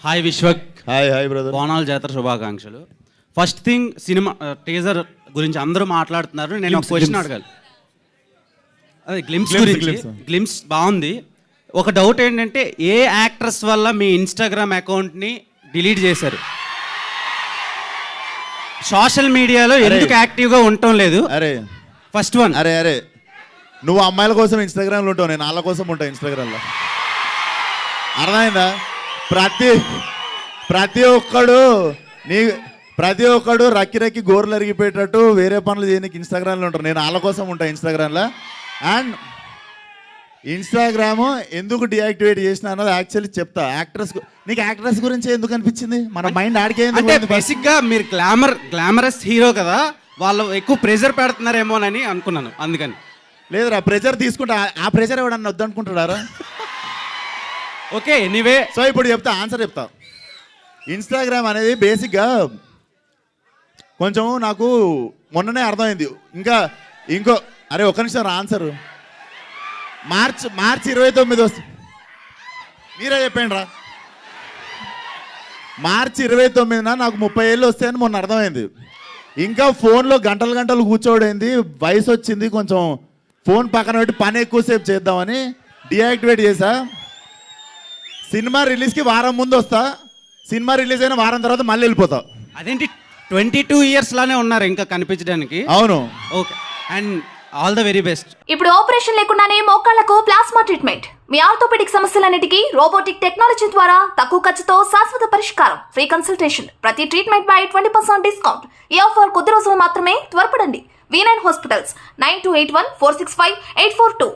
Hi Vishwak. Hi brother. బోనాల జాతర శుభాకాంక్షలు. ఫస్ట్ థింగ్, సినిమా టీజర్ గురించి అందరూ మాట్లాడుతున్నారు. నేను ఒక క్వశ్చన్ అడగాలి. అదే గ్లిమ్స్ గురించి. గ్లిమ్స్ బాగుంది. ఒక డౌట్ ఏంటంటే, ఏ యాక్ట్రెస్ వల్ల మీ ఇన్స్టాగ్రామ్ అకౌంట్ని డిలీట్ చేశారు? సోషల్ మీడియాలో ఎందుకు యాక్టివ్గా ఉండటం లేదు? అరే ఫస్ట్ వన్. అరే నువ్వు అమ్మాయిల కోసం ఇన్స్టాగ్రామ్లో ఉంటావు, నేను వాళ్ళ కోసం ఉంటావు ఇన్స్టాగ్రామ్లో. అర్థమైందా? ప్రతి ఒక్కడు రక్కి గోర్లు అరిగిపోయేటట్టు వేరే పనులు చేయడానికి ఇన్స్టాగ్రామ్లో ఉంటారు. నేను వాళ్ళ కోసం ఉంటాను ఇన్స్టాగ్రామ్లో. అండ్ ఇన్స్టాగ్రామ్ ఎందుకు డియాక్టివేట్ చేసిన అన్నది యాక్చువల్లీ చెప్తా. నీకు యాక్ట్రెస్ గురించి ఎందుకు అనిపించింది? మన మైండ్ ఆడికే. అంటే బేసిక్గా మీరు గ్లామరస్ హీరో కదా, వాళ్ళు ఎక్కువ ప్రెజర్ పెడుతున్నారేమోనని అనుకున్నాను, అందుకని. లేదురా, ప్రెజర్ తీసుకుంటా. ఆ ప్రెజర్ ఎవడన్నా వద్దనుకుంటాడారా? Okay, anyway. సో ఇప్పుడు ఆన్సర్ చెప్తా. ఇన్స్టాగ్రామ్ అనేది బేసిక్గా కొంచెం నాకు మొన్ననే అర్థమైంది. ఇంకో అరే ఒక్క నిమిషం ఆన్సర్. మార్చ్ 29 వస్తుంది. మీరే చెప్పండి రా. మార్చి 29న నాకు 30 ఏళ్ళు వస్తాయని మొన్న అర్థమైంది. ఇంకా ఫోన్లో గంటలు కూర్చోడైంది. వయసు వచ్చింది, కొంచెం ఫోన్ పక్కన పెట్టి పని ఎక్కువసేపు చేద్దామని డియాక్టివేట్ చేసా. సినిమా రిలీజ్కి వారం ముందు వస్తా. సినిమా రిలీజ్ అయిన వారం తర్వాత మళ్ళీ వెళ్ళిపోతా. అదేంటి 22 ఇయర్స్ లానే ఉన్నారు ఇంకా కనిపించడానికి? అవును. Okay, and all the very best. ఇప్పుడు ఆపరేషన్ లేకుండానే మోకాళ్లకు ప్లాస్మా ట్రీట్మెంట్. మీ ఆర్థోపెడిక్ సమస్యలన్నిటికీ రోబోటిక్ టెక్నాలజీ ద్వారా తక్కువ ఖర్చుతో శాశ్వత పరిష్కారం. Free consultation. ప్రతి ట్రీట్మెంట్ పై 20% డిస్కౌంట్. ఈ ఆఫర్ కొద్ది రోజులు మాత్రమే. త్వరపడండి. V9 hospitals 9281465842.